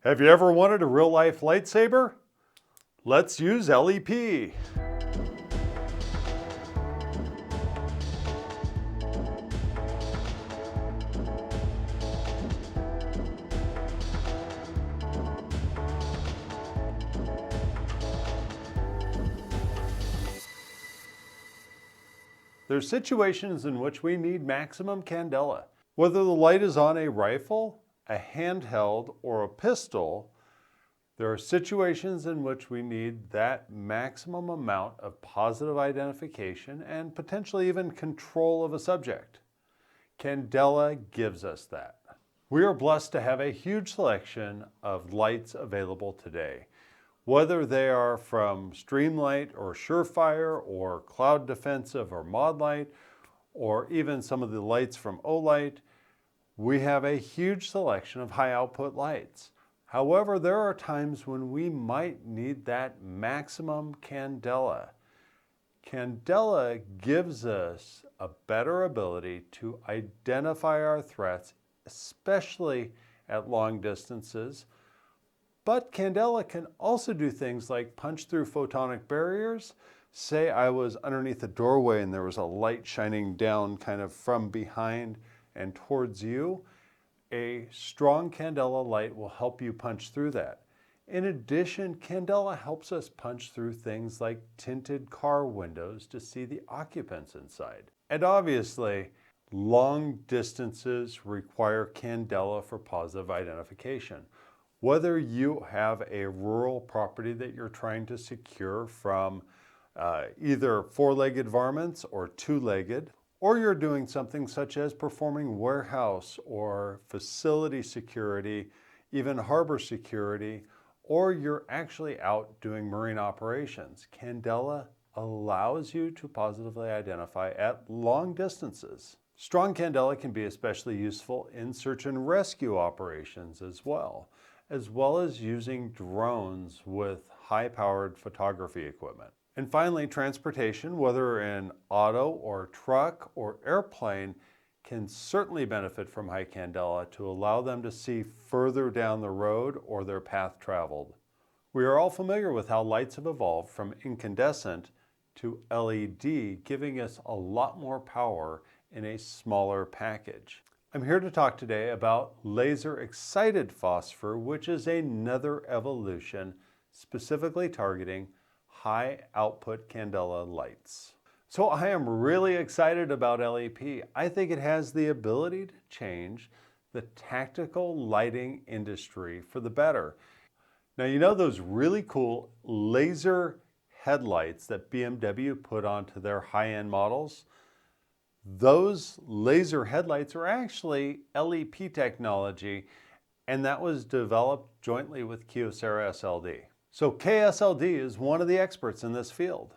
Have you ever wanted a real-life lightsaber? Let's use LEP. There are situations in which we need maximum candela. Whether the light is on a rifle, a handheld, or a pistol, there are situations in which we need that maximum amount of positive identification and potentially even control of a subject. Candela gives us that. We are blessed to have a huge selection of lights available today. Whether they are from Streamlight or Surefire or Cloud Defensive or Modlight, or even some of the lights from Olight, we have a huge selection of high output lights. However, there are times when we might need that maximum candela. Candela gives us a better ability to identify our threats, especially at long distances. But candela can also do things like punch through photonic barriers. Say I was underneath a doorway and there was a light shining down kind of from behind and towards you. A strong candela light will help you punch through that. In addition, candela helps us punch through things like tinted car windows to see the occupants inside. And obviously, long distances require candela for positive identification. Whether you have a rural property that you're trying to secure from either four-legged varmints or two-legged, or you're doing something such as performing warehouse or facility security, even harbor security, or you're actually out doing marine operations, candela allows you to positively identify at long distances. Strong candela can be especially useful in search and rescue operations as well as using drones with high-powered photography equipment. And finally, transportation, whether in auto or truck or airplane, can certainly benefit from high candela to allow them to see further down the road or their path traveled. We are all familiar with how lights have evolved from incandescent to LED, giving us a lot more power in a smaller package. I'm here to talk today about laser excited phosphor, which is another evolution specifically targeting high output candela lights. So I am really excited about LEP. I think it has the ability to change the tactical lighting industry for the better. Now, you know those really cool laser headlights that BMW put onto their high-end models? Those laser headlights are actually LEP technology, and that was developed jointly with KSLD. So KSLD is one of the experts in this field.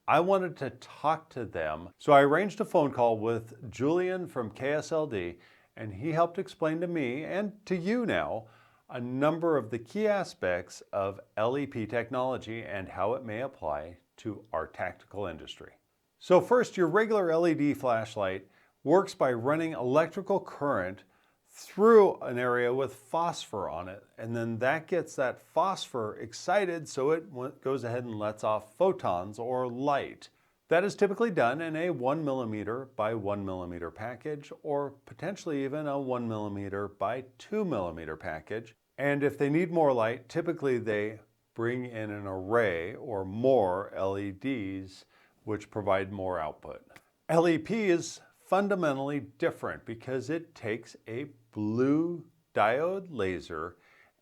I wanted to talk to them, so I arranged a phone call with Julian from KSLD, and he helped explain to me and to you now a number of the key aspects of LEP technology and how it may apply to our tactical industry. So first, your regular LED flashlight works by running electrical current through an area with phosphor on it, and then that gets that phosphor excited so it goes ahead and lets off photons or light. That is typically done in a 1 millimeter by 1 millimeter package, or potentially even a 1 millimeter by 2 millimeter package. And if they need more light, typically they bring in an array or more LEDs which provide more output. LEP is fundamentally different because it takes a blue diode laser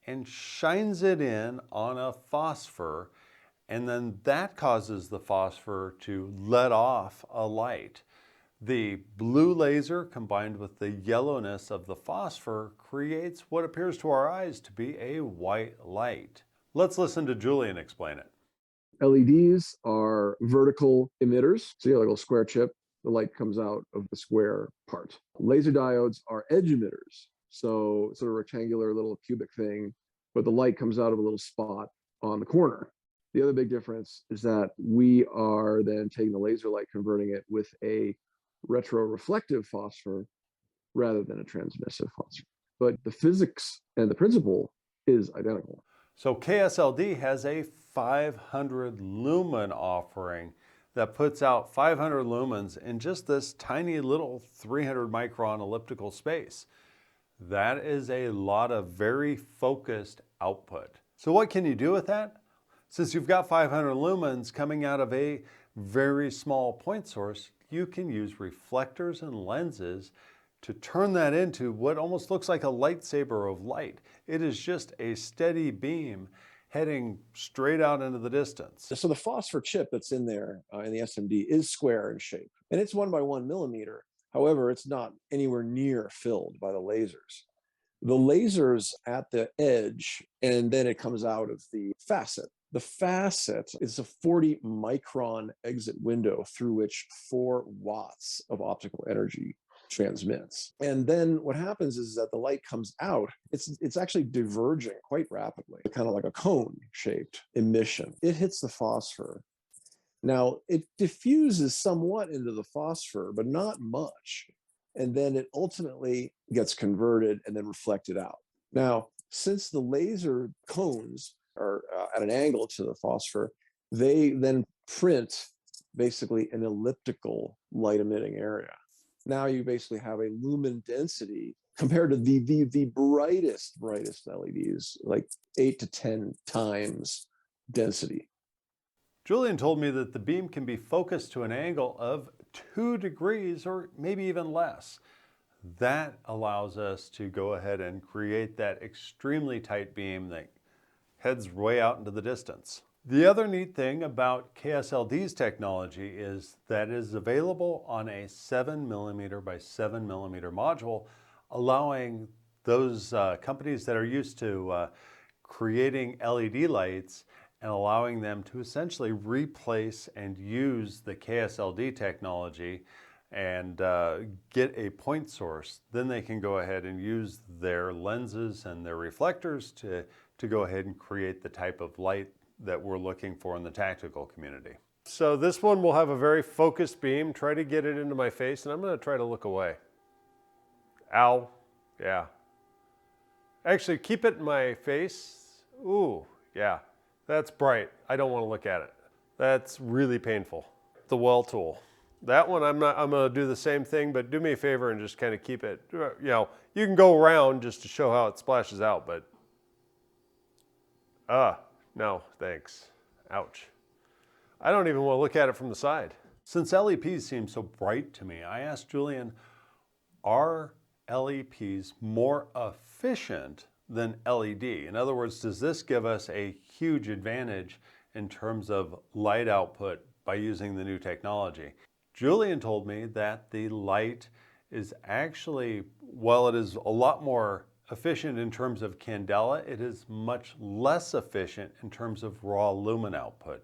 and shines it in on a phosphor, and then that causes the phosphor to let off a light. The blue laser combined with the yellowness of the phosphor creates what appears to our eyes to be a white light. Let's listen to Julian explain it. LEDs are vertical emitters. So you have like a little square chip, the light comes out of the square part. Laser diodes are edge emitters. So sort of a rectangular little cubic thing, but the light comes out of a little spot on the corner. The other big difference is that we are then taking the laser light, converting it with a retroreflective phosphor rather than a transmissive phosphor. But the physics and the principle is identical. So KSLD has a 500 lumen offering that puts out 500 lumens in just this tiny little 300 micron elliptical space. That is a lot of very focused output. So what can you do with that? Since you've got 500 lumens coming out of a very small point source, you can use reflectors and lenses to turn that into what almost looks like a lightsaber of light. It is just a steady beam heading straight out into the distance. So the phosphor chip that's in there in the SMD is square in shape, and it's 1 by 1 millimeter. However, it's not anywhere near filled by the lasers. The lasers at the edge, and then it comes out of the facet. The facet is a 40 micron exit window through which 4 watts of optical energy transmits. And then what happens is that the light comes out, it's actually diverging quite rapidly, kind of like a cone-shaped emission. It hits the phosphor. Now, it diffuses somewhat into the phosphor, but not much. And then it ultimately gets converted and then reflected out. Now, since the laser cones are at an angle to the phosphor, they then print basically an elliptical light emitting area. Now you basically have a lumen density compared to the brightest LEDs, like 8 to 10 times density. Julian told me that the beam can be focused to an angle of 2 degrees or maybe even less. That allows us to go ahead and create that extremely tight beam that heads way out into the distance. The other neat thing about KSLD's technology is that it is available on a 7mm by 7mm module, allowing those companies that are used to creating LED lights and allowing them to essentially replace and use the KSLD technology and get a point source. Then they can go ahead and use their lenses and their reflectors to go ahead and create the type of light that we're looking for in the tactical community. So this one will have a very focused beam. Try to get it into my face, and I'm going to try to look away. Ow. Yeah. Actually, keep it in my face. Ooh, yeah. That's bright. I don't want to look at it. That's really painful. The well tool. That one I'm going to do the same thing, but do me a favor and just kind of keep it, you know, you can go around just to show how it splashes out, but no, thanks. Ouch. I don't even want to look at it from the side. Since LEPs seem so bright to me, I asked Julian, are LEPs more efficient than LED? In other words, does this give us a huge advantage in terms of light output by using the new technology? Julian told me that the light is actually, while it is a lot more efficient in terms of Candela, it is much less efficient in terms of raw lumen output.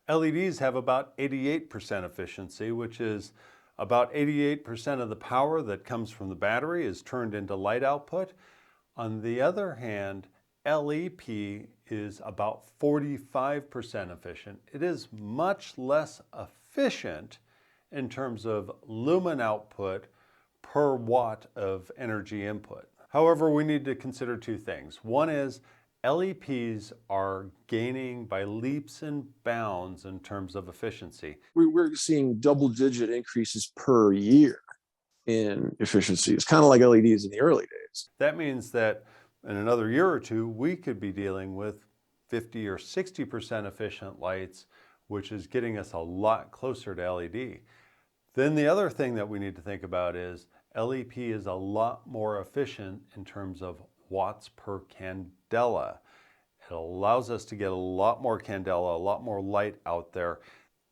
LEDs have about 88% efficiency, which is about 88% of the power that comes from the battery is turned into light output. On the other hand, LEP is about 45% efficient. It is much less efficient in terms of lumen output per watt of energy input. However, we need to consider 2 things. One is LEPs are gaining by leaps and bounds in terms of efficiency. We're seeing double-digit increases per year in efficiency. It's kind of like LEDs in the early days. That means that in another year or 2, we could be dealing with 50 or 60% efficient lights, which is getting us a lot closer to LED. Then the other thing that we need to think about is LEP is a lot more efficient in terms of watts per candela. It allows us to get a lot more candela, a lot more light out there.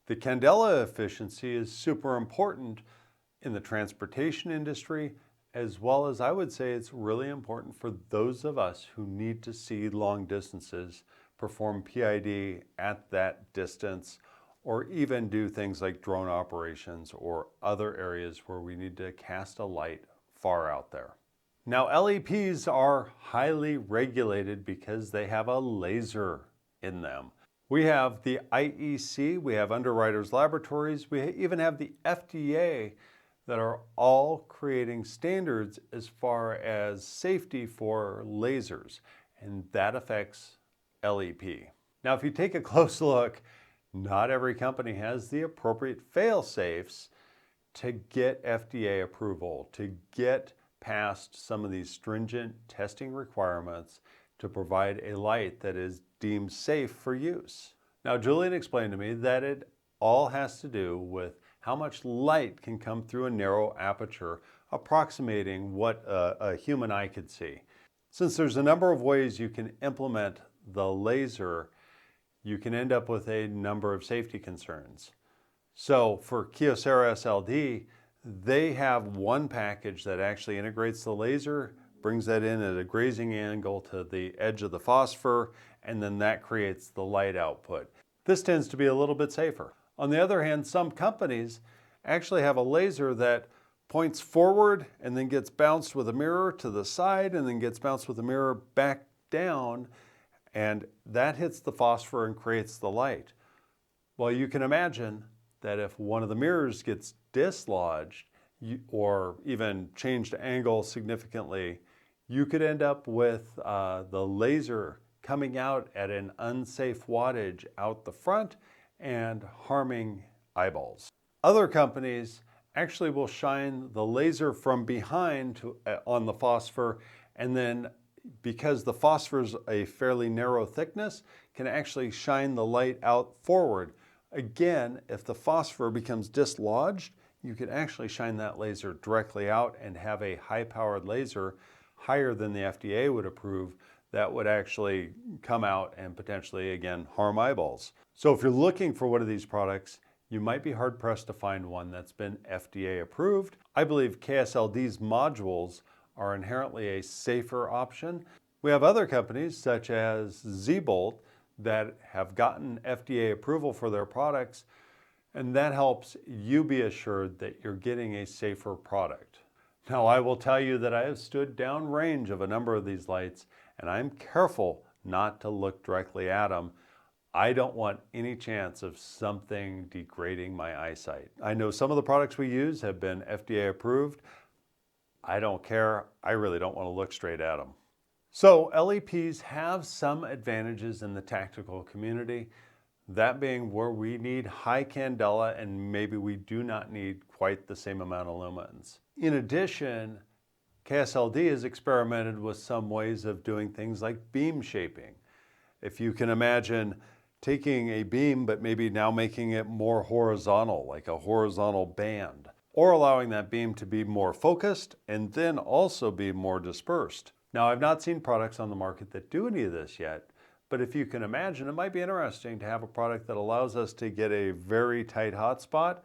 The candela efficiency is super important in the transportation industry, as well as I would say it's really important for those of us who need to see long distances, perform PID at that distance, or even do things like drone operations or other areas where we need to cast a light far out there. Now, LEPs are highly regulated because they have a laser in them. We have the IEC, we have Underwriters Laboratories, we even have the FDA that are all creating standards as far as safety for lasers. and that affects LEP. Now, if you take a close look, not every company has the appropriate fail-safes to get FDA approval, to get past some of these stringent testing requirements to provide a light that is deemed safe for use. Now, Julian explained to me that it all has to do with how much light can come through a narrow aperture, approximating what a human eye could see. Since there's a number of ways you can implement the laser, you can end up with a number of safety concerns. So for Kyocera SLD, they have one package that actually integrates the laser, brings that in at a grazing angle to the edge of the phosphor, and then that creates the light output. This tends to be a little bit safer. On the other hand, some companies actually have a laser that points forward and then gets bounced with a mirror to the side and then gets bounced with a mirror back down, and that hits the phosphor and creates the light. Well, you can imagine that if one of the mirrors gets dislodged or even changed angle significantly, you could end up with the laser coming out at an unsafe wattage out the front and harming eyeballs. Other companies actually will shine the laser from behind on the phosphor, and then because the phosphor is a fairly narrow thickness, can actually shine the light out forward. Again, if the phosphor becomes dislodged, you can actually shine that laser directly out and have a high-powered laser higher than the FDA would approve that would actually come out and potentially, again, harm eyeballs. So if you're looking for one of these products, you might be hard-pressed to find one that's been FDA approved. I believe KSLD's modules are inherently a safer option. We have other companies such as Z-Bolt that have gotten FDA approval for their products, and that helps you be assured that you're getting a safer product. Now, I will tell you that I have stood downrange of a number of these lights, and I'm careful not to look directly at them. I don't want any chance of something degrading my eyesight. I know some of the products we use have been FDA approved. I don't care. I really don't want to look straight at them. So LEPs have some advantages in the tactical community, that being where we need high candela and maybe we do not need quite the same amount of lumens. In addition, KSLD has experimented with some ways of doing things like beam shaping. If you can imagine taking a beam but maybe now making it more horizontal, like a horizontal band, or allowing that beam to be more focused and then also be more dispersed. Now, I've not seen products on the market that do any of this yet, but if you can imagine, it might be interesting to have a product that allows us to get a very tight hotspot,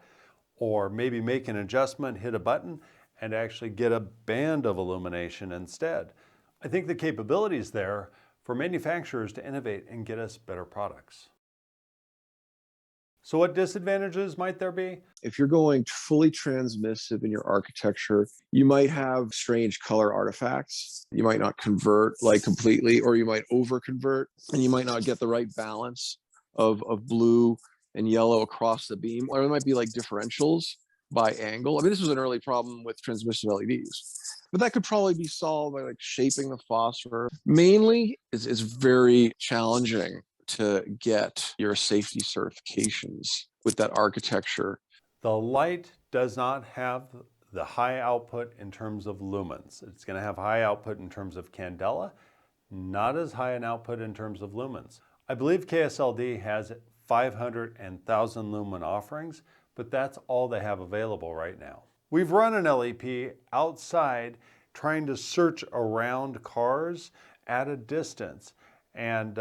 or maybe make an adjustment, hit a button, and actually get a band of illumination instead. I think the capability is there for manufacturers to innovate and get us better products. So what disadvantages might there be? If you're going fully transmissive in your architecture, you might have strange color artifacts. You might not convert like completely, or you might over convert, and you might not get the right balance of blue and yellow across the beam, or there might be like differentials by angle. I mean, this was an early problem with transmissive LEDs, but that could probably be solved by like shaping the phosphor. Mainly, it's very challenging to get your safety certifications with that architecture. The light does not have the high output in terms of lumens. It's going to have high output in terms of candela, not as high an output in terms of lumens. I believe KSLD has 500 and 1,000 lumen offerings, but that's all they have available right now. We've run an LEP outside trying to search around cars at a distance, and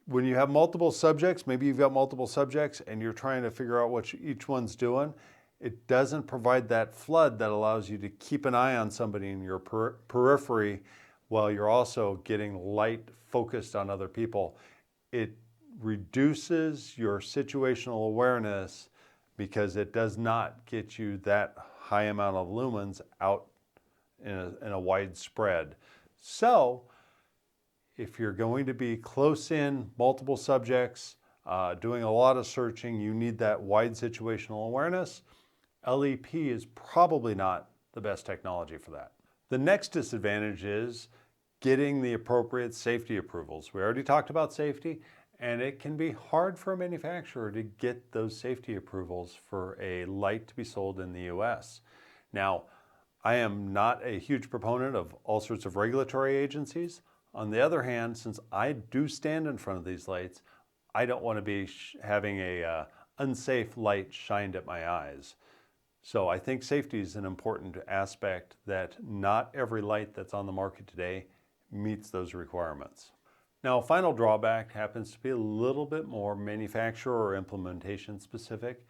when you have multiple subjects, maybe you've got multiple subjects and you're trying to figure out what each one's doing, it doesn't provide that flood that allows you to keep an eye on somebody in your periphery while you're also getting light focused on other people. It reduces your situational awareness because it does not get you that high amount of lumens out in a wide spread. So if you're going to be close in, multiple subjects, doing a lot of searching, you need that wide situational awareness. LEP is probably not the best technology for that. The next disadvantage is getting the appropriate safety approvals. We already talked about safety, and it can be hard for a manufacturer to get those safety approvals for a light to be sold in the US. Now, I am not a huge proponent of all sorts of regulatory agencies. On the other hand, since I do stand in front of these lights, I don't want to be having a unsafe light shined at my eyes. So I think safety is an important aspect that not every light that's on the market today meets those requirements. Now, a final drawback happens to be a little bit more manufacturer or implementation specific.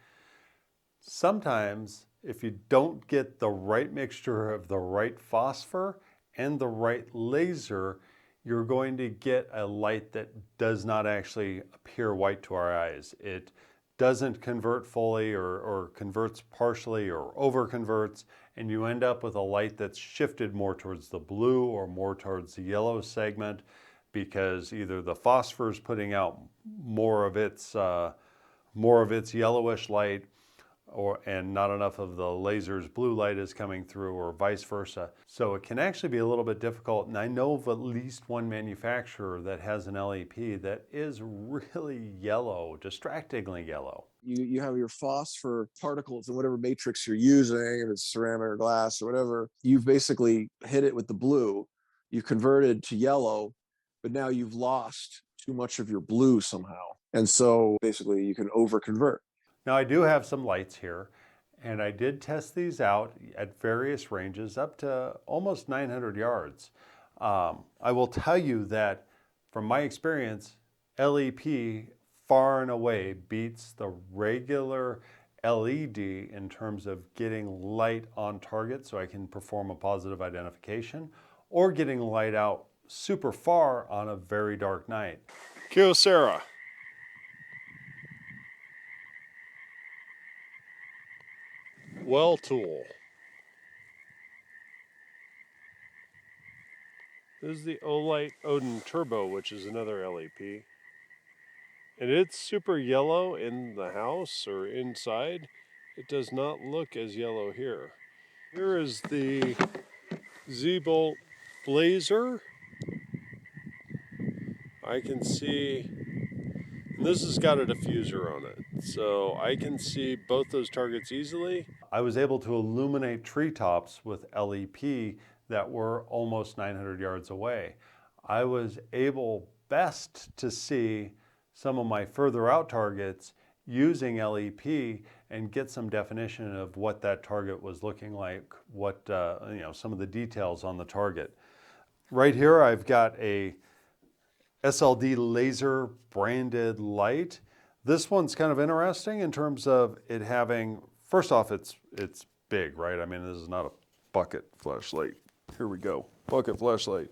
Sometimes, if you don't get the right mixture of the right phosphor and the right laser, you're going to get a light that does not actually appear white to our eyes. It doesn't convert fully or converts partially or over converts, and you end up with a light that's shifted more towards the blue or more towards the yellow segment because either the phosphor is putting out more of its yellowish light, and not enough of the laser's blue light is coming through, or vice versa. So it can actually be a little bit difficult, and I know of at least one manufacturer that has an LEP that is really yellow, distractingly yellow. You have your phosphor particles in whatever matrix you're using, if it's ceramic or glass or whatever. You've basically hit it with the blue, you've converted to yellow, but now you've lost too much of your blue somehow. And so basically you can over convert. Now I do have some lights here, and I did test these out at various ranges up to almost 900 yards. I will tell you that from my experience, LEP far and away beats the regular LED in terms of getting light on target so I can perform a positive identification, or getting light out super far on a very dark night. Kyocera. Well tool. This is the Olight Odin Turbo, which is another LEP. And it's super yellow in the house or inside. It does not look as yellow here. Here is the Z-Bolt Blazer. I can see, and this has got a diffuser on it, so I can see both those targets easily. I was able to illuminate treetops with LEP that were almost 900 yards away. I was able best to see some of my further out targets using LEP and get some definition of what that target was looking like, what some of the details on the target. Right here I've got a SLD laser branded light. This one's kind of interesting in terms of it having, first off, it's big, right? I mean, this is not a bucket flashlight. Here we go, bucket flashlight.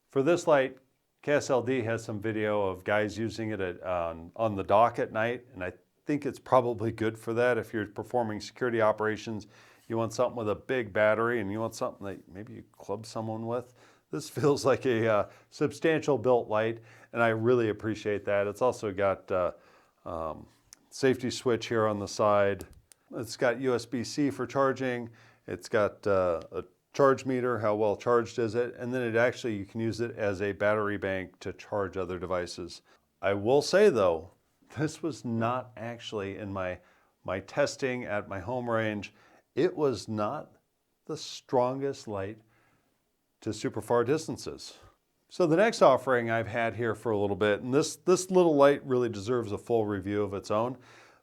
For this light, KSLD has some video of guys using it on the dock at night, and I think it's probably good for that. If you're performing security operations, you want something with a big battery, and you want something that maybe you club someone with. This feels like a substantial built light, and I really appreciate that. It's also got safety switch here on the side. It's got USB-C for charging. It's got a charge meter, how well charged is it, and then you can use it as a battery bank to charge other devices. I will say though, this was not actually in my testing at my home range. It was not the strongest light to super far distances. So the next offering I've had here for a little bit, and this little light really deserves a full review of its own.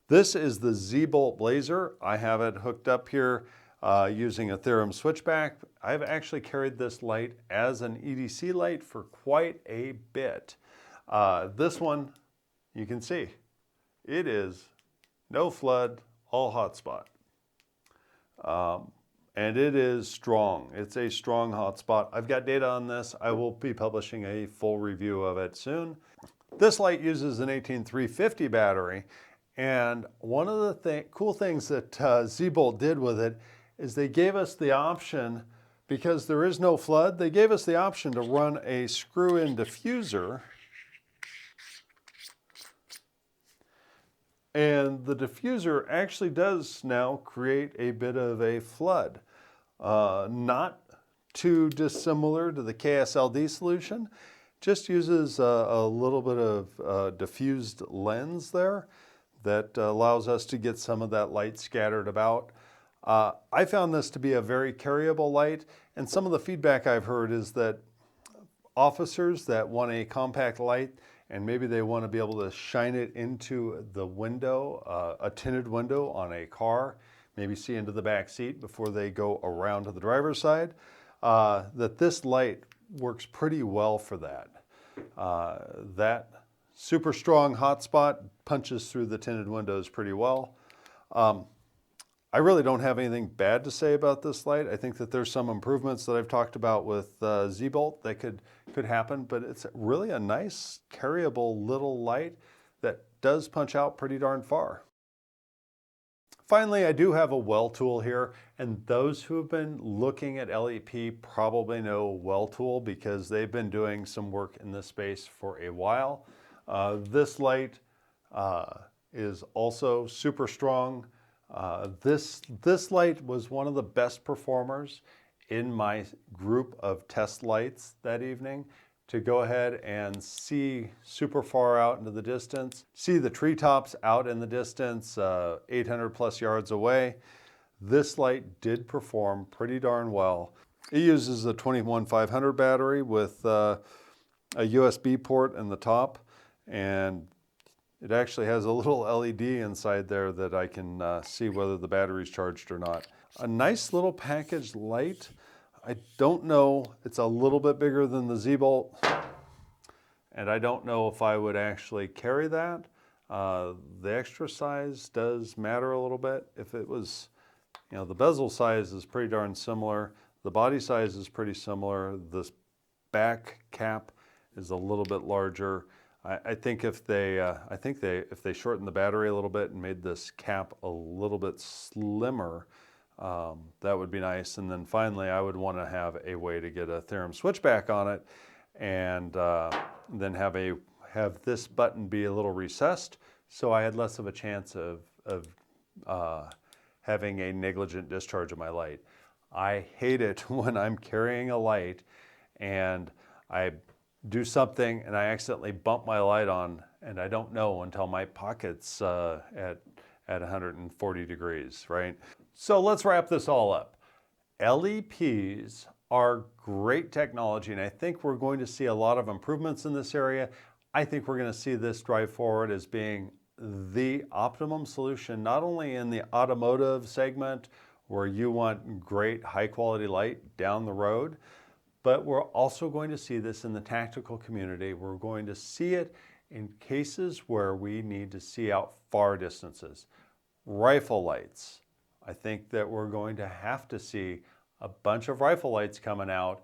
This is the Z-Bolt Blazer. I have it hooked up here using a Theorem switchback. I've actually carried this light as an EDC light for quite a bit. This one, you can see, it is no flood, all hotspot. And it is strong. It's a strong hotspot. I've got data on this. I will be publishing a full review of it soon. This light uses an 18350 battery, and one of the cool things that Z-Bolt did with it is they gave us the option, because there is no flood, they gave us the option to run a screw-in diffuser. And the diffuser actually does now create a bit of a flood. Not too dissimilar to the KSLD solution. Just uses a little bit of diffused lens there that allows us to get some of that light scattered about. I found this to be a very carryable light, and some of the feedback I've heard is that officers that want a compact light and maybe they want to be able to shine it into the window, a tinted window on a car, maybe see into the back seat before they go around to the driver's side, that this light works pretty well for that. That super strong hotspot punches through the tinted windows pretty well. I really don't have anything bad to say about this light. I think that there's some improvements that I've talked about with Z-Bolt that could happen, but it's really a nice carryable little light that does punch out pretty darn far. Finally, I do have a well tool here, and those who have been looking at LEP probably know well tool because they've been doing some work in this space for a while. This light is also super strong. This light was one of the best performers in my group of test lights that evening, to go ahead and see super far out into the distance, see the treetops out in the distance, 800 plus yards away. This light did perform pretty darn well. It uses a 21500 battery with a USB port in the top, and it actually has a little LED inside there that I can see whether the battery's charged or not. A nice little packaged light. I don't know, it's a little bit bigger than the Z-Bolt, and I don't know if I would actually carry that. The extra size does matter a little bit. If it was, the bezel size is pretty darn similar. The body size is pretty similar. This back cap is a little bit larger. I think if they shortened the battery a little bit and made this cap a little bit slimmer, that would be nice. And then finally, I would want to have a way to get a theorem switchback on it, and then have this button be a little recessed, so I had less of a chance of having a negligent discharge of my light. I hate it when I'm carrying a light and I do something and I accidentally bump my light on, and I don't know until my pocket's at 140 degrees, right? So let's wrap this all up. LEPs are great technology, and I think we're going to see a lot of improvements in this area. I think we're going to see this drive forward as being the optimum solution, not only in the automotive segment where you want great high quality light down the road, but we're also going to see this in the tactical community. We're going to see it in cases where we need to see out far distances. Rifle lights. I think that we're going to have to see a bunch of rifle lights coming out.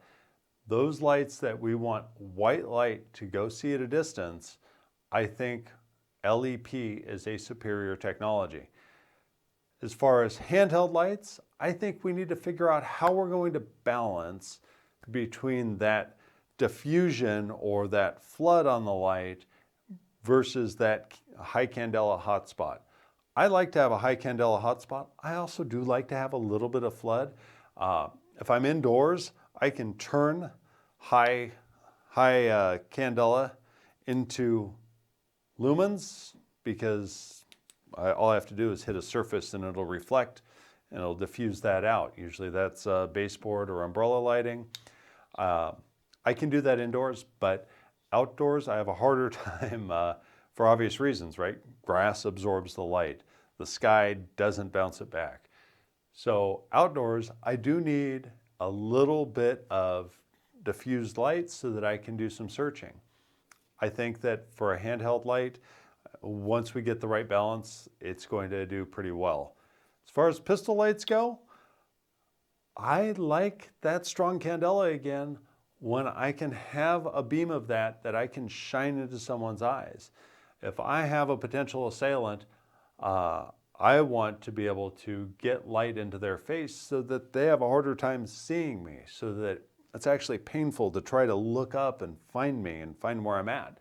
Those lights that we want white light to go see at a distance, I think LEP is a superior technology. As far as handheld lights, I think we need to figure out how we're going to balance between that diffusion or that flood on the light versus that high candela hotspot. I like to have a high candela hotspot. I also do like to have a little bit of flood. If I'm indoors, I can turn high candela into lumens, because all I have to do is hit a surface and it'll reflect and it'll diffuse that out. Usually that's baseboard or umbrella lighting. I can do that indoors, but outdoors I have a harder time for obvious reasons, right? Grass absorbs the light. The sky doesn't bounce it back. So outdoors, I do need a little bit of diffused light so that I can do some searching. I think that for a handheld light, once we get the right balance, it's going to do pretty well. As far as pistol lights go, I like that strong candela again when I can have a beam of that I can shine into someone's eyes. If I have a potential assailant, I want to be able to get light into their face so that they have a harder time seeing me, so that it's actually painful to try to look up and find me and find where I'm at.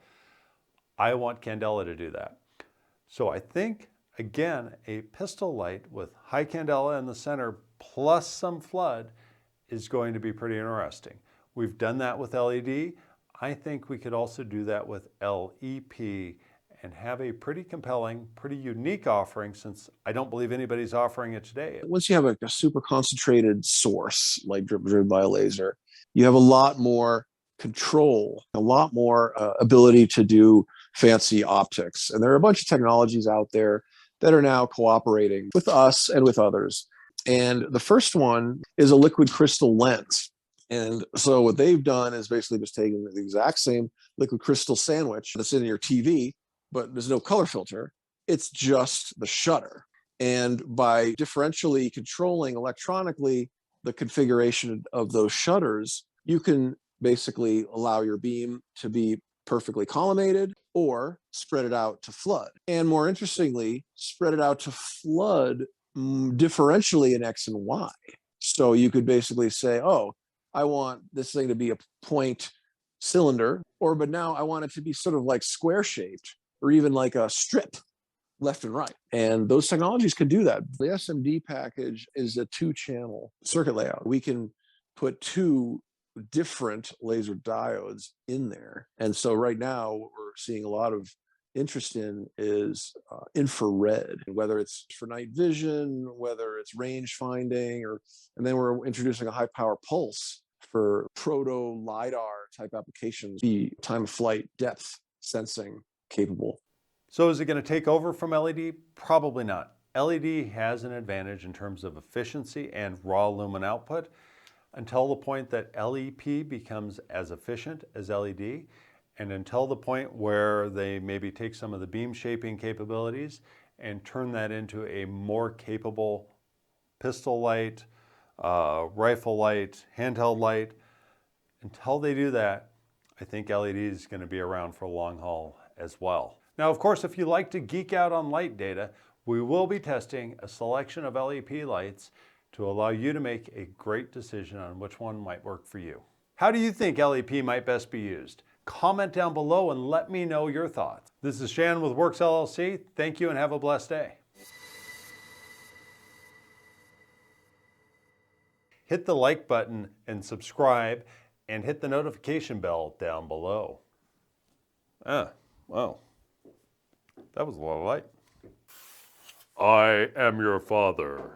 I want candela to do that. So I think, again, a pistol light with high candela in the center plus some flood is going to be pretty interesting. We've done that with LED. I think we could also do that with LEP and have a pretty compelling, pretty unique offering, since I don't believe anybody's offering it today. Once you have a super concentrated source like driven by a laser, you have a lot more control, a lot more ability to do fancy optics. And there are a bunch of technologies out there that are now cooperating with us and with others. And the first one is a liquid crystal lens. And so what they've done is basically just taken the exact same liquid crystal sandwich that's in your TV, but there's no color filter. It's just the shutter. And by differentially controlling electronically the configuration of those shutters, you can basically allow your beam to be perfectly collimated or spread it out to flood. And more interestingly, spread it out to flood differentially in X and Y. So you could basically say, oh, I want this thing to be a point cylinder, but now I want it to be sort of like square shaped or even like a strip left and right. And those technologies can do that. The SMD package is a 2-channel circuit layout. We can put 2 different laser diodes in there. And so right now, what we're seeing a lot of interest in is infrared, whether it's for night vision, whether it's range finding, and then we're introducing a high power pulse for proto LiDAR type applications, the time of flight depth sensing capable. So is it going to take over from LED? Probably not. LED has an advantage in terms of efficiency and raw lumen output until the point that LEP becomes as efficient as LED, and until the point where they maybe take some of the beam shaping capabilities and turn that into a more capable pistol light, rifle light, handheld light. Until they do that, I think LED is going to be around for a long haul as well. Now, of course, if you like to geek out on light data, we will be testing a selection of LEP lights to allow you to make a great decision on which one might work for you. How do you think LEP might best be used? Comment down below and let me know your thoughts. This is Shan with Works LLC. Thank you and have a blessed day. Hit the like button and subscribe, and hit the notification bell down below. Wow. That was a lot of light. I am your father.